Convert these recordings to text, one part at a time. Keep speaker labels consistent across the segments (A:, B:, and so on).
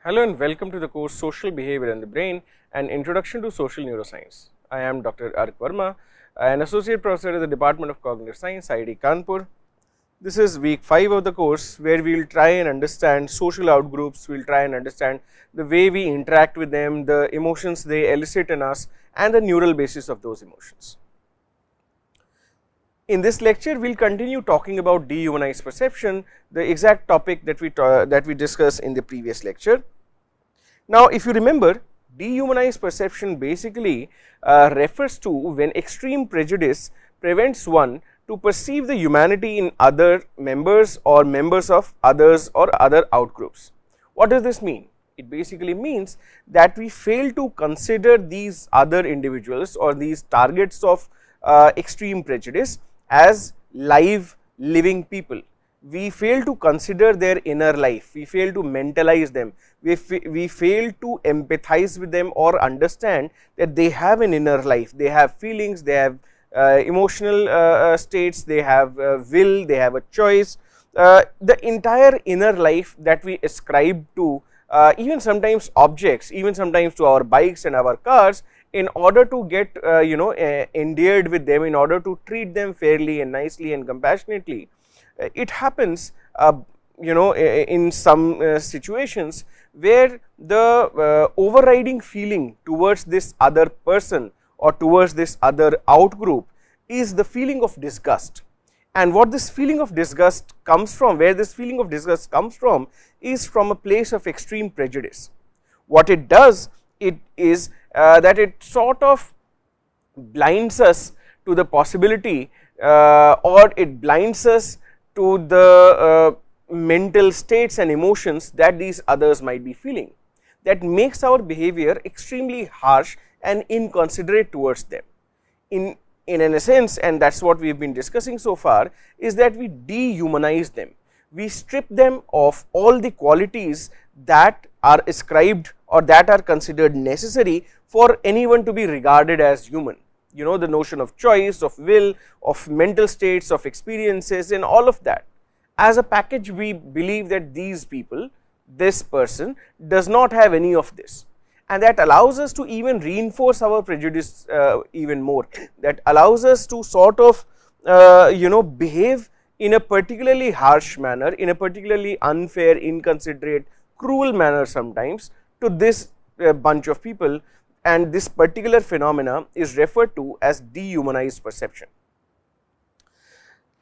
A: Hello and welcome to the course Social Behavior and the Brain, an introduction to social neuroscience. I am Dr. Ark Verma, an associate professor at the Department of Cognitive Science, IIT Kanpur. This is week 5 of the course, where we will try and understand social outgroups, we will try and understand the way we interact with them, the emotions they elicit in us, and the neural basis of those emotions. In this lecture, we will continue talking about dehumanized perception, the exact topic that we discussed in the previous lecture. Now, if you remember, dehumanized perception basically refers to when extreme prejudice prevents one to perceive the humanity in other members or members of others or other outgroups. What does this mean? It basically means that we fail to consider these other individuals or these targets of extreme prejudice as live living people. We fail to consider their inner life, we fail to mentalize them, we fail to empathize with them or understand that they have an inner life, they have feelings, they have emotional states, they have will, they have a choice. The entire inner life that we ascribe to even sometimes objects, even sometimes to our bikes and our cars, in order to get endeared with them, in order to treat them fairly and nicely and compassionately. It happens in some situations where the overriding feeling towards this other person or towards this other outgroup is the feeling of disgust. And what this feeling of disgust comes from, where this feeling of disgust comes from, is from a place of extreme prejudice. What it does, it is that it sort of blinds us to the possibility or it blinds us to the mental states and emotions that these others might be feeling, that makes our behavior extremely harsh and inconsiderate towards them. In a sense, and that is what we have been discussing so far, is that we dehumanize them, we strip them of all the qualities that are ascribed or that are considered necessary for anyone to be regarded as human. You know, the notion of choice, of will, of mental states, of experiences, and all of that. As a package, we believe that these people, this person, does not have any of this, and that allows us to even reinforce our prejudice even more. That allows us to sort of behave in a particularly harsh manner, in a particularly unfair, inconsiderate, cruel manner sometimes to this bunch of people, and this particular phenomena is referred to as dehumanized perception.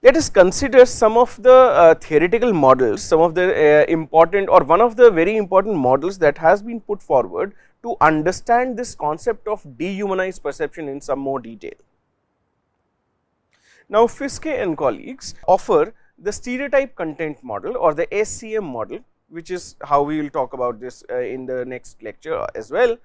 A: Let us consider some of the theoretical models, some of the important, or one of the very important models that has been put forward to understand this concept of dehumanized perception in some more detail. Now, Fiske and colleagues offer the stereotype content model or the SCM model, which is how we will talk about this in the next lecture as well.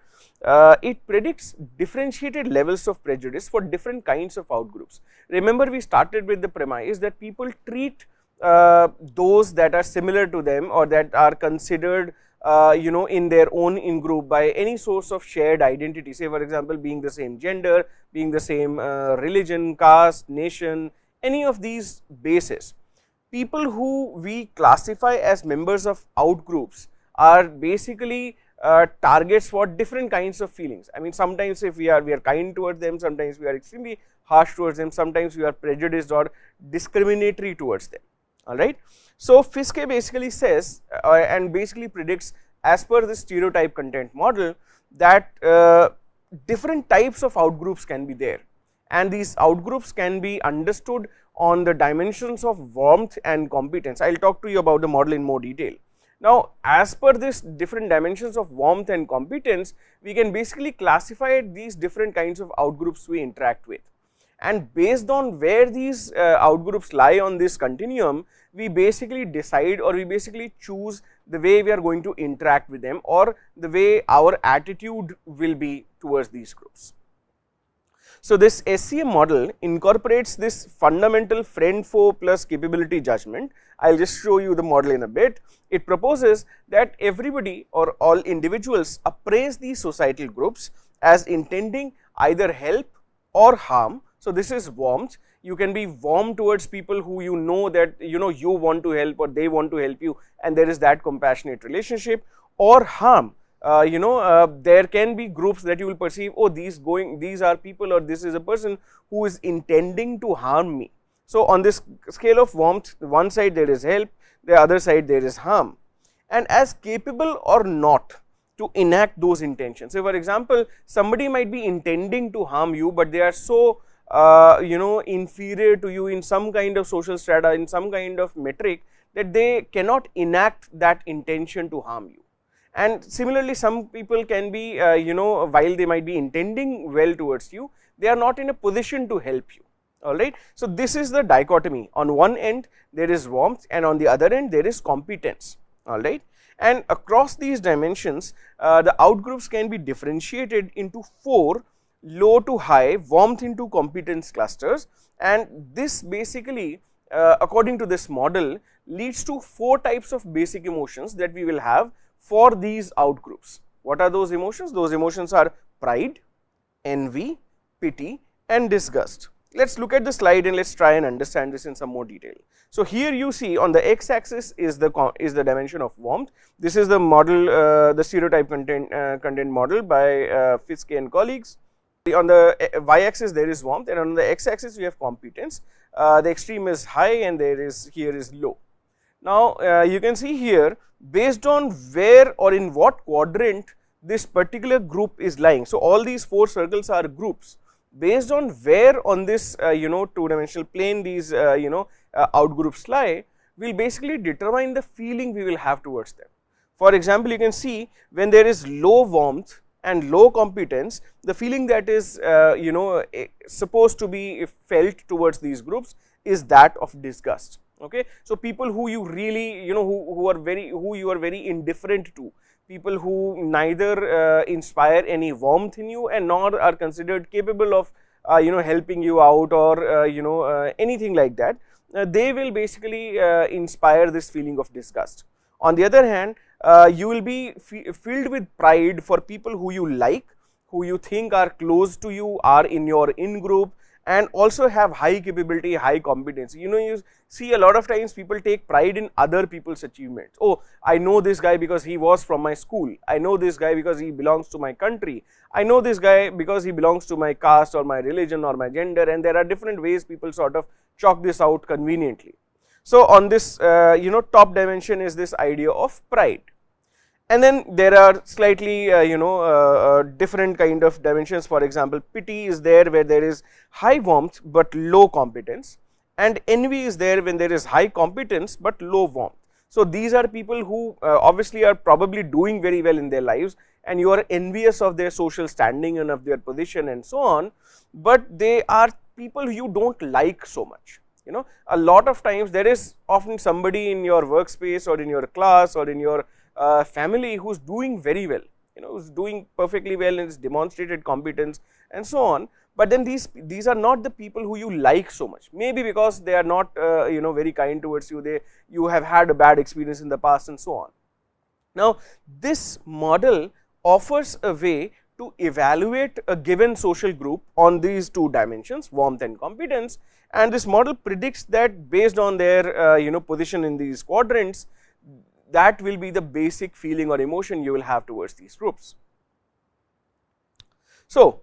A: It predicts differentiated levels of prejudice for different kinds of outgroups. Remember, we started with the premise that people treat those that are similar to them or that are considered in their own in-group by any source of shared identity, say for example being the same gender, being the same religion, caste, nation, any of these bases. People who we classify as members of outgroups are basically targets for different kinds of feelings. I mean, sometimes if we are kind towards them, sometimes we are extremely harsh towards them, sometimes we are prejudiced or discriminatory towards them, alright. So, Fiske basically says and basically predicts, as per the stereotype content model, that different types of outgroups can be there, and these outgroups can be understood on the dimensions of warmth and competence. I will talk to you about the model in more detail. Now, as per this different dimensions of warmth and competence, we can basically classify these different kinds of outgroups we interact with, and based on where these outgroups lie on this continuum, we basically decide or we basically choose the way we are going to interact with them or the way our attitude will be towards these groups. So, this SCM model incorporates this fundamental friend foe plus capability judgment. I will just show you the model in a bit. It proposes that everybody or all individuals appraise these societal groups as intending either help or harm. So, this is warmth. You can be warm towards people who you know that you want to help or they want to help you, and there is that compassionate relationship, or harm. There can be groups that you will perceive, oh, these are people, or this is a person who is intending to harm me. So on this scale of warmth, one side there is help, the other side there is harm, and as capable or not to enact those intentions. So for example, somebody might be intending to harm you, but they are so inferior to you in some kind of social strata, in some kind of metric, that they cannot enact that intention to harm you. And similarly, some people can be, while they might be intending well towards you, they are not in a position to help you. Alright. So this is the dichotomy. On one end there is warmth, and on the other end there is competence. Alright. And across these dimensions, the outgroups can be differentiated into 4 low to high, warmth into competence clusters, and this basically according to this model leads to 4 types of basic emotions that we will have for these outgroups. What are those emotions? Those emotions are pride, envy, pity and disgust. Let us look at the slide and let us try and understand this in some more detail. So here you see on the x axis is the dimension of warmth. This is the model, the stereotype content model by Fiske and colleagues. On the y axis there is warmth, and on the x axis we have competence. The extreme is high and here is low. Now you can see here, based on where or in what quadrant this particular group is lying. So all these 4 circles are groups. Based on where on this 2-dimensional plane these outgroups lie, will basically determine the feeling we will have towards them. For example, you can see when there is low warmth and low competence, the feeling that is supposed to be felt towards these groups is that of disgust. Okay, so people who you really who you are very indifferent to, people who neither inspire any warmth in you and nor are considered capable of helping you out or anything like that, they will basically inspire this feeling of disgust. On the other hand, you will be filled with pride for people who you like, who you think are close to you, are in your in group, and also have high capability, high competence. You see a lot of times people take pride in other people's achievements. Oh, I know this guy because he was from my school. I know this guy because he belongs to my country. I know this guy because he belongs to my caste or my religion or my gender, and there are different ways people sort of chalk this out conveniently. So on this top dimension is this idea of pride. And then there are slightly different kind of dimensions. For example, pity is there where there is high warmth but low competence, and envy is there when there is high competence but low warmth. So these are people who obviously are probably doing very well in their lives, and you are envious of their social standing and of their position and so on, but they are people you don't like so much. A lot of times there is often somebody in your workspace or in your class or in your family who's doing very well, who's doing perfectly well and has demonstrated competence and so on, but then these are not the people who you like so much, maybe because they are not very kind towards you, you have had a bad experience in the past and so on. Now this model offers a way to evaluate a given social group on these 2 dimensions, warmth and competence, and this model predicts that based on their position in these quadrants, that will be the basic feeling or emotion you will have towards these groups. So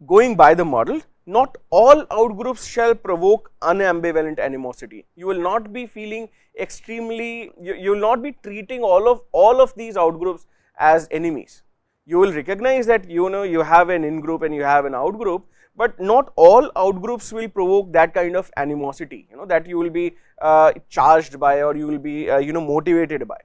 A: going by the model, not all outgroups shall provoke unambivalent animosity. You will not be feeling extremely, you will not be treating all of these outgroups as enemies. You will recognize that you have an in group and you have an out group, but not all outgroups will provoke that kind of animosity, that you will be charged by or you will be motivated by.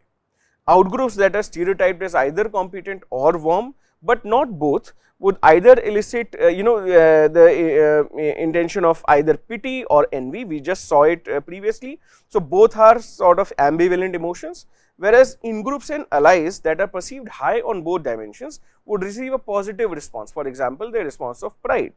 A: Outgroups that are stereotyped as either competent or warm, but not both, would either elicit the intention of either pity or envy. We just saw it previously. So both are sort of ambivalent emotions, whereas in groups and allies that are perceived high on both dimensions would receive a positive response, for example the response of pride.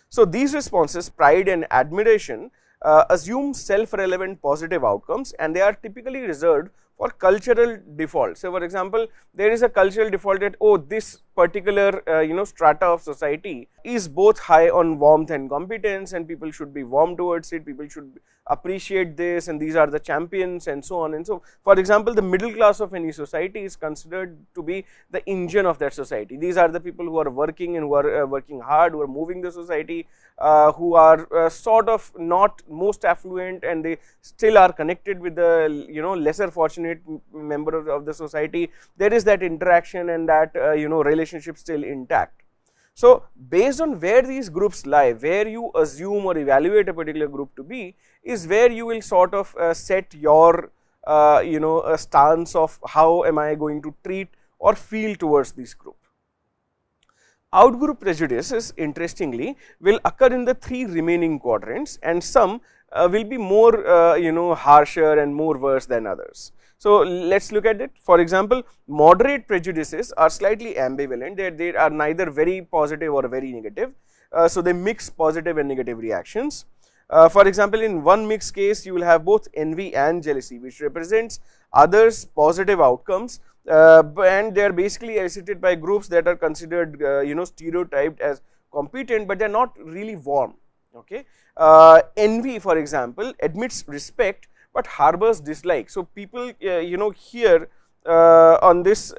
A: So these responses, pride and admiration, assume self-relevant positive outcomes, and they are typically reserved for cultural default. So, for example, there is a cultural default that, oh, this particular strata of society is both high on warmth and competence, and people should be warm towards it, people should appreciate this, and these are the champions, and so on and so. For example, the middle class of any society is considered to be the engine of that society. These are the people who are working and who are working hard, who are moving the society, who are sort of not most affluent, and they still are connected with the lesser fortunate member of the society. There is that interaction and that relationship still intact. So, based on where these groups lie, where you assume or evaluate a particular group to be, is where you will sort of set your a stance of how am I going to treat or feel towards this group. Outgroup prejudices, interestingly, will occur in the 3 remaining quadrants, and some will be more harsher and more worse than others. So, let us look at it. For example, moderate prejudices are slightly ambivalent, they are neither very positive or very negative. So, they mix positive and negative reactions. For example, in one mixed case, you will have both envy and jealousy, which represents others' positive outcomes, and they are basically elicited by groups that are considered stereotyped as competent, but they are not really warm. Okay. Envy, for example, admits respect but harbors dislike. So, people here on this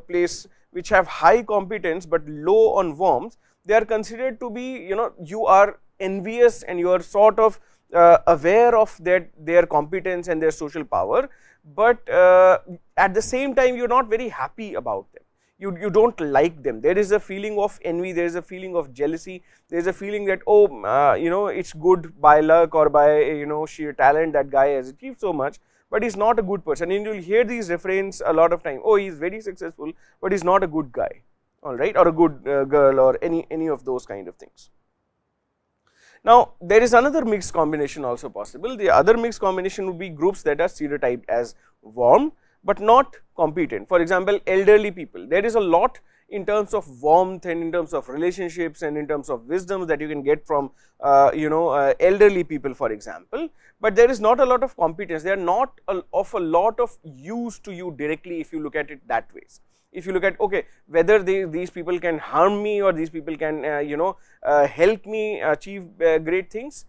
A: place which have high competence but low on warmth, they are considered to be you are envious and you are sort of aware of their competence and their social power, but at the same time you are not very happy about them. You do not like them. There is a feeling of envy, there is a feeling of jealousy, there is a feeling that, oh, it is good by luck or by sheer talent that guy has achieved so much, but he is not a good person. And you will hear these refrains a lot of time, oh, he is very successful, but he is not a good guy, alright, or a good girl, or any of those kind of things. Now, there is another mixed combination also possible. The other mixed combination would be groups that are stereotyped as warm but not competent. For example, elderly people, there is a lot in terms of warmth and in terms of relationships and in terms of wisdom that you can get from elderly people, for example, but there is not a lot of competence. They are not of a lot of use to you directly if you look at it that way. If you look at, okay, whether these people can harm me or these people can help me achieve great things,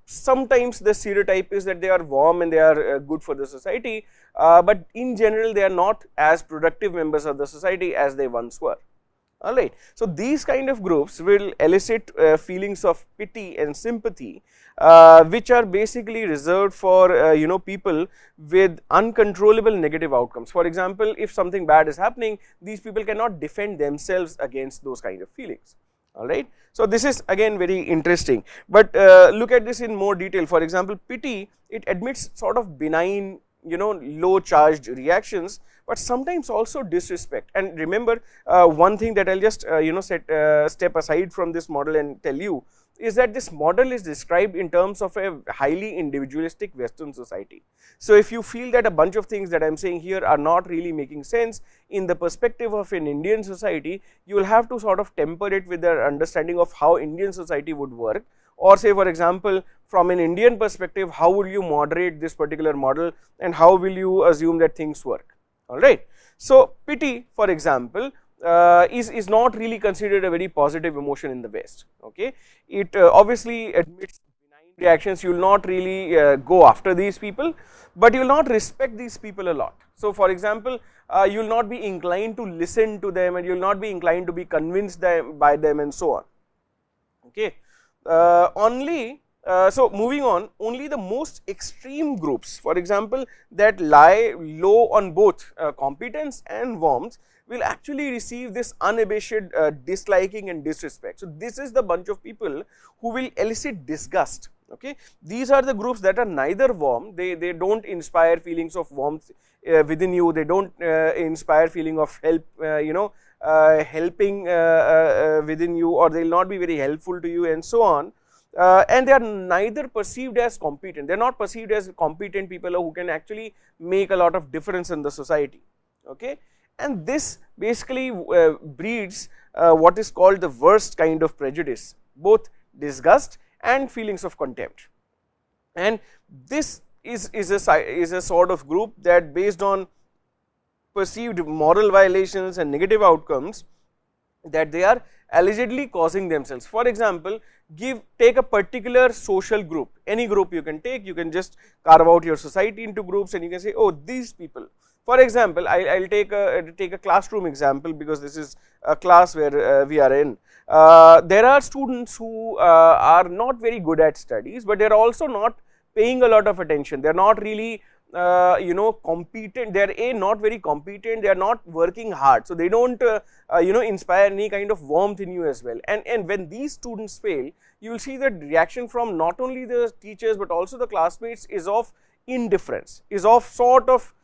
A: sometimes the stereotype is that they are warm and they are good for the society, but in general they are not as productive members of the society as they once were. Alright. So, these kind of groups will elicit feelings of pity and sympathy, which are basically reserved for people with uncontrollable negative outcomes. For example, if something bad is happening, these people cannot defend themselves against those kind of feelings. Alright. So, this is again very interesting, but look at this in more detail. For example, pity, it admits sort of benign low charged reactions, but sometimes also disrespect. And remember, one thing that I will just step aside from this model and tell you is that this model is described in terms of a highly individualistic Western society. So, if you feel that a bunch of things that I am saying here are not really making sense in the perspective of an Indian society, you will have to sort of temper it with the understanding of how Indian society would work, or say, for example, from an Indian perspective, how will you moderate this particular model and how will you assume that things work, alright. So, pity, for example, is not really considered a very positive emotion in the West, okay. It obviously admits benign reactions, you will not really go after these people, but you will not respect these people a lot. So, for example, you will not be inclined to listen to them and you will not be inclined to be convinced by them and so on, okay. So, moving on, only the most extreme groups, for example, that lie low on both competence and warmth, will actually receive this unabashed disliking and disrespect. So, this is the bunch of people who will elicit disgust, okay. These are the groups that are neither warm, they do not inspire feelings of warmth within you, they do not inspire feeling of help, helping within you, or they will not be very helpful to you and so on. And they are neither perceived as competent, they are not perceived as competent people who can actually make a lot of difference in the society, okay. And this basically breeds what is called the worst kind of prejudice, both disgust and feelings of contempt. And this is a sort of group that, based on perceived moral violations and negative outcomes that they are allegedly causing themselves. For example, take a particular social group, any group you can take, you can just carve out your society into groups and you can say, oh, these people. For example, I'll take a classroom example, because this is a class where we are in. There are students who are not very good at studies, but they are also not paying a lot of attention. They are not really competent. They are not very competent. They are not working hard, so they don't inspire any kind of warmth in you as well. And when these students fail, you will see that reaction from not only the teachers but also the classmates is of indifference, is of sort of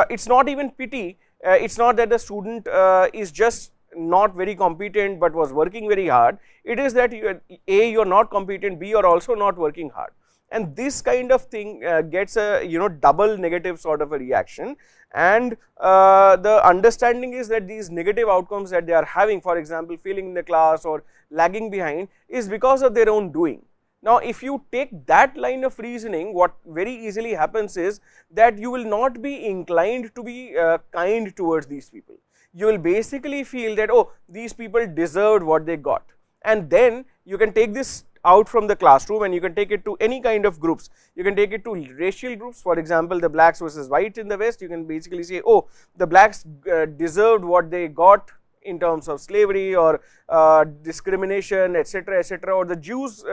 A: it's not even pity. It's not that the student is just not very competent but was working very hard. It is that you are not competent, B, you are also not working hard. And this kind of thing gets a double negative sort of a reaction, and the understanding is that these negative outcomes that they are having, for example failing in the class or lagging behind, is because of their own doing. Now, if you take that line of reasoning, what very easily happens is that you will not be inclined to be kind towards these people. You will basically feel that, oh, these people deserved what they got, and then you can take this out from the classroom and you can take it to any kind of groups. You can take it to racial groups, for example the blacks versus whites in the West. You can basically say, oh, the blacks deserved what they got in terms of slavery or discrimination, etc., etc., or the Jews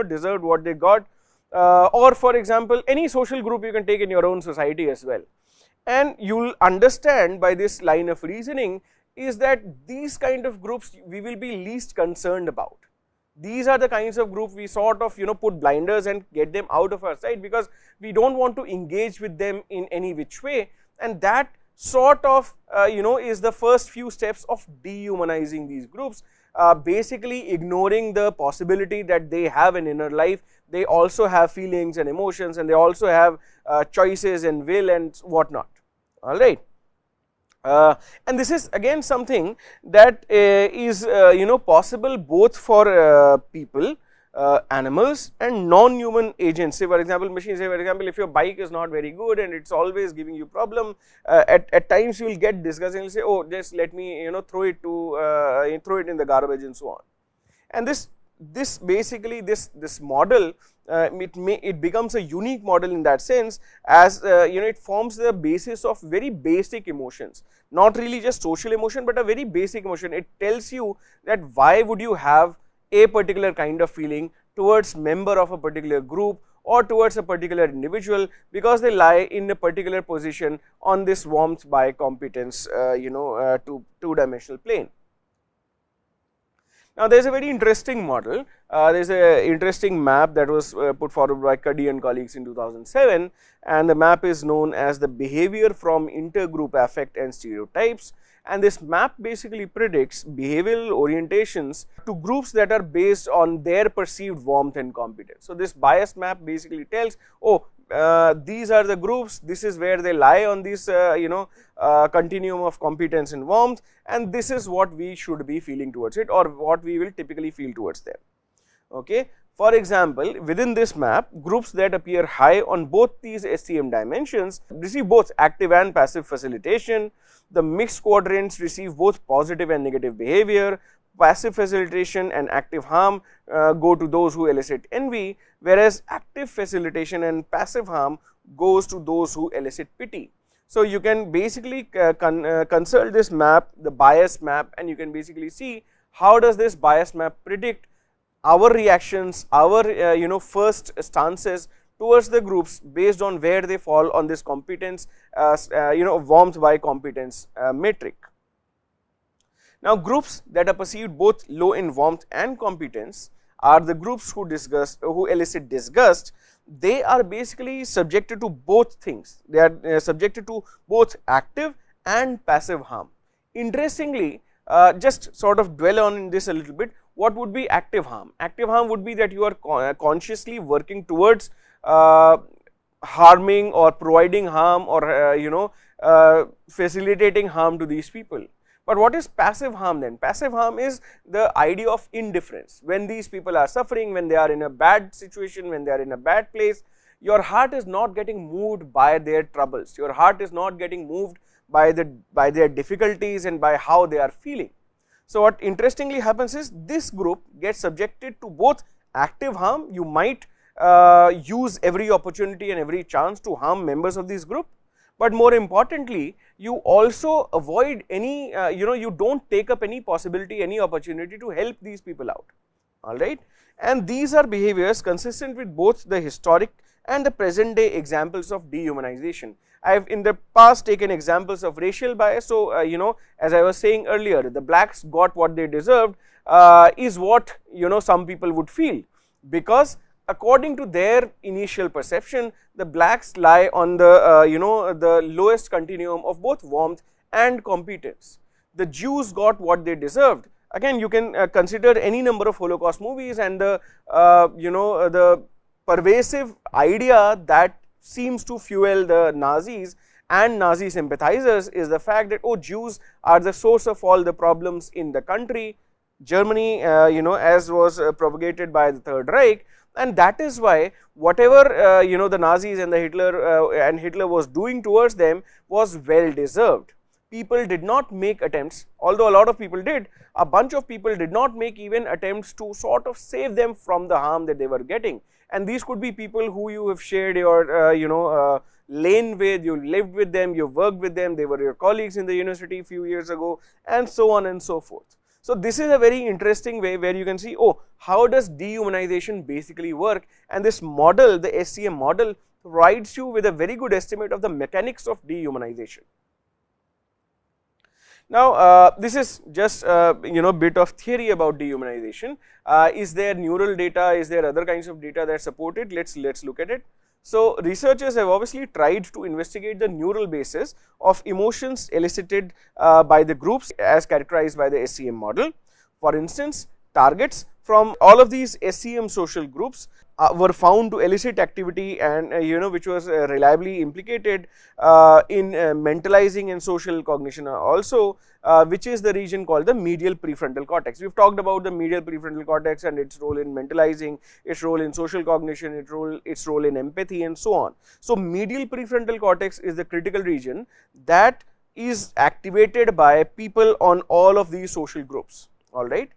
A: deserved what they got, or for example any social group you can take in your own society as well. And you will understand by this line of reasoning is that these kind of groups we will be least concerned about. These are the kinds of group we sort of put blinders and get them out of our sight, because we don't want to engage with them in any which way, and that sort of is the first few steps of dehumanizing these groups, basically ignoring the possibility that they have an inner life, they also have feelings and emotions, and they also have choices and will and whatnot. All right. And this is again something that is possible both for people, animals and non-human agents. Say for example machines, say for example if your bike is not very good and it's always giving you problem, at times you will get disgusted and say, oh, just let me throw it in the garbage and so on. And this basically this model, it becomes a unique model in that sense, as it forms the basis of very basic emotions, not really just social emotion but a very basic emotion. It tells you that why would you have a particular kind of feeling towards member of a particular group or towards a particular individual, because they lie in a particular position on this warmth by competence two-dimensional plane. Now, there is a very interesting model, there is a interesting map that was put forward by Cuddy and colleagues in 2007, and the map is known as the behavior from intergroup affect and stereotypes, and this map basically predicts behavioral orientations to groups that are based on their perceived warmth and competence. So, this bias map basically tells, oh, these are the groups, this is where they lie on this continuum of competence and warmth, and this is what we should be feeling towards it, or what we will typically feel towards them. Okay. For example, within this map, groups that appear high on both these SCM dimensions receive both active and passive facilitation. The mixed quadrants receive both positive and negative behavior. Passive facilitation and active harm go to those who elicit envy, whereas active facilitation and passive harm goes to those who elicit pity. So, you can basically consult this map, the bias map, and you can basically see how does this bias map predict our reactions, our first stances towards the groups based on where they fall on this competence warmth by competence metric. Now, groups that are perceived both low in warmth and competence are the groups who elicit disgust. They are basically subjected to both things. They are subjected to both active and passive harm. Interestingly, just sort of dwell on this a little bit. What would be active harm? Active harm would be that you are consciously working towards harming or providing harm or facilitating harm to these people. But what is passive harm then? Passive harm is the idea of indifference. When these people are suffering, when they are in a bad situation, when they are in a bad place, your heart is not getting moved by their troubles, your heart is not getting moved by their difficulties and by how they are feeling. So what interestingly happens is this group gets subjected to both active harm, you might use every opportunity and every chance to harm members of this group, but more importantly you also avoid any you don't take up any possibility, any opportunity to help these people out, alright. And these are behaviors consistent with both the historic and the present day examples of dehumanization. I have in the past taken examples of racial bias. So, as I was saying earlier, the blacks got what they deserved is what some people would feel, because according to their initial perception, the blacks lie on the the lowest continuum of both warmth and competence. The Jews got what they deserved. Again, you can consider any number of Holocaust movies, and the the pervasive idea that seems to fuel the Nazis and Nazi sympathizers is the fact that, oh, Jews are the source of all the problems in the country, Germany, as was propagated by the Third Reich, and that is why whatever the Nazis and the Hitler was doing towards them was well deserved. People did not make attempts, although a lot of people did, a bunch of people did not make even attempts to sort of save them from the harm that they were getting. And these could be people who you have shared your lane with, you lived with them, you worked with them, they were your colleagues in the university a few years ago, and so on and so forth. So this is a very interesting way where you can see, oh, how does dehumanization basically work, and this model, the SCM model, provides you with a very good estimate of the mechanics of dehumanization. Now, this is just bit of theory about dehumanization. Is there neural data? Is there other kinds of data that support it? Let's look at it. So, researchers have obviously tried to investigate the neural basis of emotions elicited by the groups as characterized by the SCM model. For instance, targets from all of these SCM social groups were found to elicit activity, and which was reliably implicated in mentalizing and social cognition also, which is the region called the medial prefrontal cortex. We have talked about the medial prefrontal cortex and its role in mentalizing, its role in social cognition, its role in empathy, and so on. So, medial prefrontal cortex is the critical region that is activated by people on all of these social groups, alright.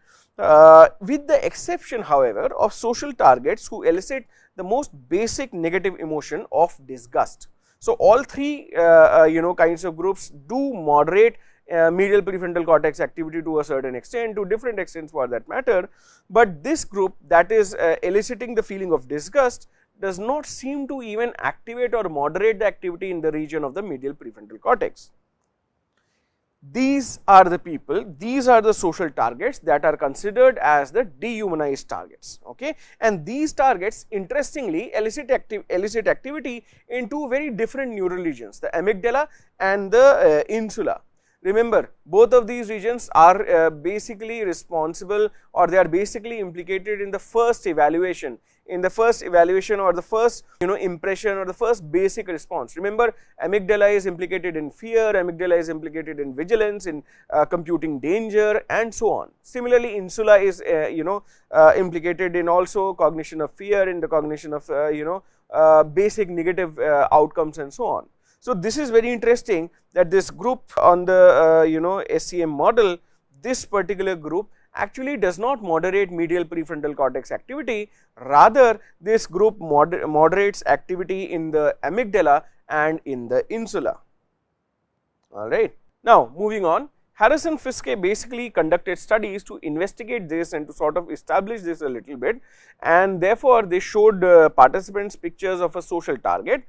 A: With the exception, however, of social targets who elicit the most basic negative emotion of disgust. So, all three kinds of groups do moderate medial prefrontal cortex activity to a certain extent, to different extents for that matter, but this group that is eliciting the feeling of disgust does not seem to even activate or moderate the activity in the region of the medial prefrontal cortex. These are the people, these are the social targets that are considered as the dehumanized targets, okay, and these targets interestingly elicit activity in two very different neural regions, the amygdala and the insula. Remember, both of these regions are basically responsible, or they are basically implicated in the first evaluation, or the first impression, or the first basic response. Remember, amygdala is implicated in fear, amygdala is implicated in vigilance, in computing danger, and so on. Similarly, insula is implicated in also cognition of fear, in the cognition of basic negative outcomes, and so on. So, this is very interesting that this group on the SCM model, this particular group actually does not moderate medial prefrontal cortex activity, rather this group moderates activity in the amygdala and in the insula, alright. Now, moving on, Harrison Fiske basically conducted studies to investigate this and to sort of establish this a little bit, and therefore they showed participants pictures of a social target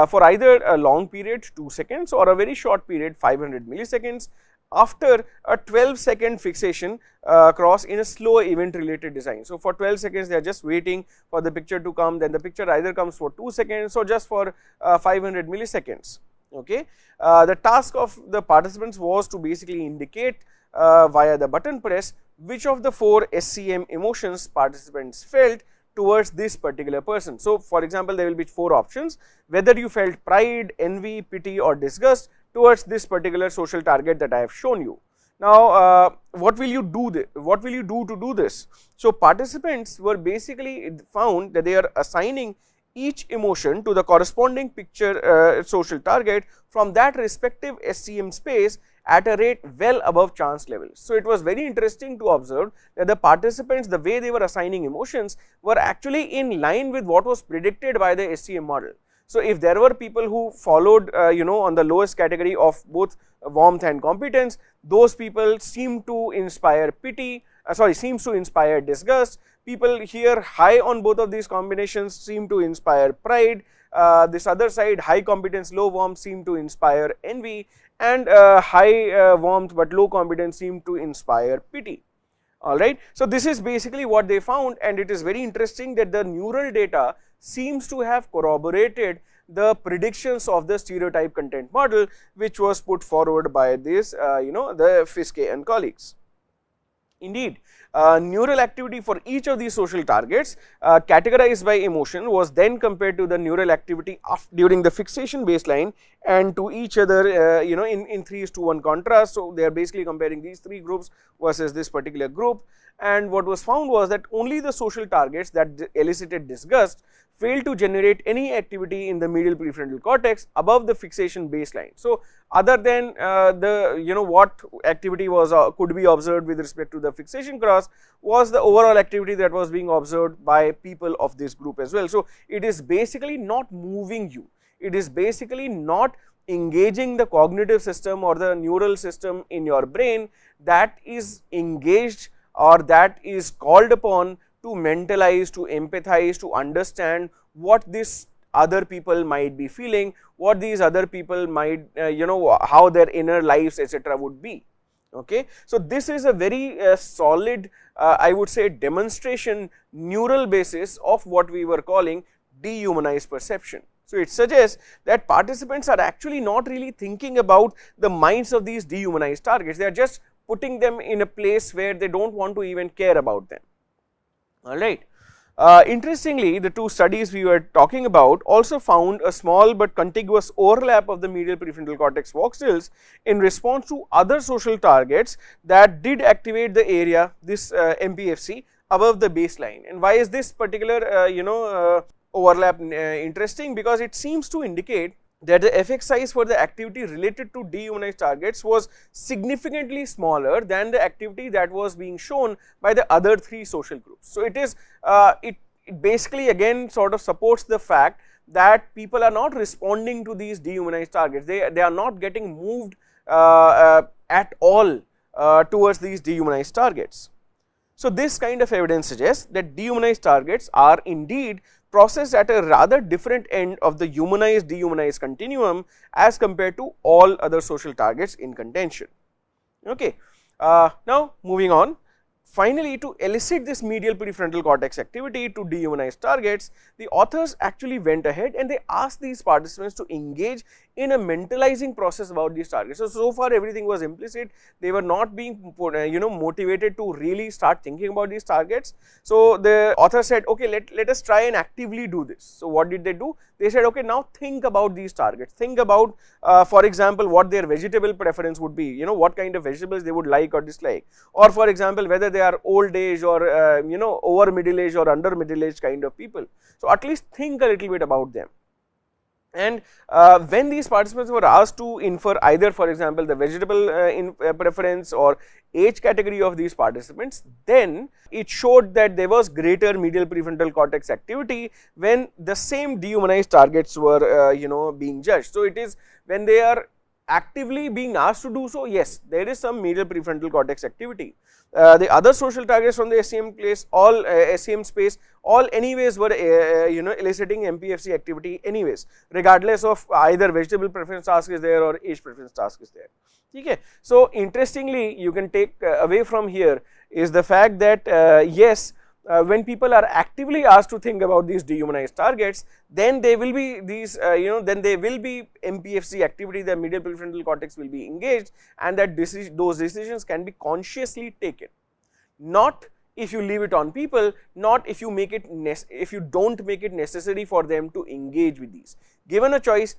A: for either a long period 2 seconds or a very short period 500 milliseconds after a 12-second fixation across in a slow event related design. So, for 12 seconds they are just waiting for the picture to come, then the picture either comes for 2 seconds or just for 500 milliseconds. Okay. The task of the participants was to basically indicate via the button press which of the 4 SCM emotions participants felt towards this particular person. So, for example, there will be 4 options, whether you felt pride, envy, pity or disgust towards this particular social target that I have shown you. Now, what will you do to do this? So, participants were basically found that they are assigning each emotion to the corresponding picture social target from that respective SCM space at a rate well above chance levels. So, it was very interesting to observe that the participants, the way they were assigning emotions, were actually in line with what was predicted by the SCM model. So, if there were people who followed on the lowest category of both warmth and competence, those people seem to inspire pity, seems to inspire disgust. People here high on both of these combinations seem to inspire pride. This other side, high competence, low warmth, seem to inspire envy, and high warmth but low competence seem to inspire pity. Alright. So, this is basically what they found, and it is very interesting that the neural data seems to have corroborated the predictions of the stereotype content model, which was put forward by this the Fiske and colleagues. Indeed, neural activity for each of these social targets categorized by emotion was then compared to the neural activity during the fixation baseline and to each other in 3:1 contrast. So, they are basically comparing these three groups versus this particular group, and what was found was that only the social targets that elicited disgust failed to generate any activity in the medial prefrontal cortex above the fixation baseline. So, other than what activity was could be observed with respect to the fixation cross was the overall activity that was being observed by people of this group as well. So, it is basically not moving you, it is basically not engaging the cognitive system or the neural system in your brain that is engaged or that is called upon to mentalize, to empathize, to understand what this other people might be feeling, what these other people might how their inner lives etc. would be. Okay. So, this is a very solid I would say demonstration neural basis of what we were calling dehumanized perception. So, it suggests that participants are actually not really thinking about the minds of these dehumanized targets, they are just putting them in a place where they do not want to even care about them. Alright. Interestingly, the two studies we were talking about also found a small but contiguous overlap of the medial prefrontal cortex voxels in response to other social targets that did activate the area, this MPFC, above the baseline. And why is this particular overlap interesting? Because it seems to indicate that the effect size for the activity related to dehumanized targets was significantly smaller than the activity that was being shown by the other three social groups. So, it is it basically again sort of supports the fact that people are not responding to these dehumanized targets, they are not getting moved at all towards these dehumanized targets. So, this kind of evidence suggests that dehumanized targets are indeed processed at a rather different end of the humanized dehumanized continuum as compared to all other social targets in contention. Okay. Now, moving on, finally, to elicit this medial prefrontal cortex activity to dehumanize targets, the authors actually went ahead and they asked these participants to engage in a mentalizing process about these targets. So far everything was implicit, they were not being motivated to really start thinking about these targets. So, the author said, okay, let us try and actively do this. So, what did they do? They said, okay, now think about these targets, think about for example, what their vegetable preference would be, what kind of vegetables they would like or dislike, or for example, whether they are old age or over middle age or under middle age kind of people. So, at least think a little bit about them. And when these participants were asked to infer either for example, the vegetable preference or age category of these participants, then it showed that there was greater medial prefrontal cortex activity when the same dehumanized targets were being judged. So, it is when they are actively being asked to do so, yes, there is some medial prefrontal cortex activity. The other social targets from the SCM place, all SCM space, all anyways were eliciting MPFC activity anyways, regardless of either vegetable preference task is there or age preference task is there. Okay. So, interestingly, you can take away from here is the fact that yes, when people are actively asked to think about these dehumanized targets, then they will be these then they will be MPFC activity, the medial prefrontal cortex will be engaged, and that those decisions can be consciously taken, not if you leave it on people, not if you make it if you don't make it necessary for them to engage with these. Given a choice,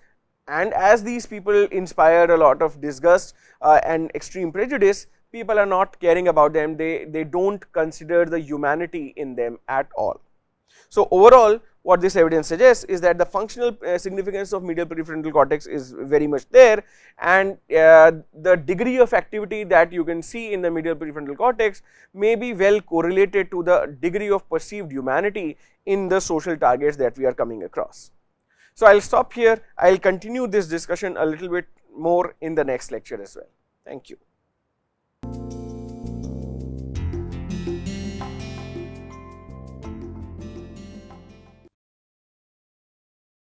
A: and as these people inspire a lot of disgust and extreme prejudice, people are not caring about them, they do not consider the humanity in them at all. So, overall what this evidence suggests is that the functional significance of medial prefrontal cortex is very much there, and the degree of activity that you can see in the medial prefrontal cortex may be well correlated to the degree of perceived humanity in the social targets that we are coming across. So, I will stop here. I will continue this discussion a little bit more in the next lecture as well. Thank you.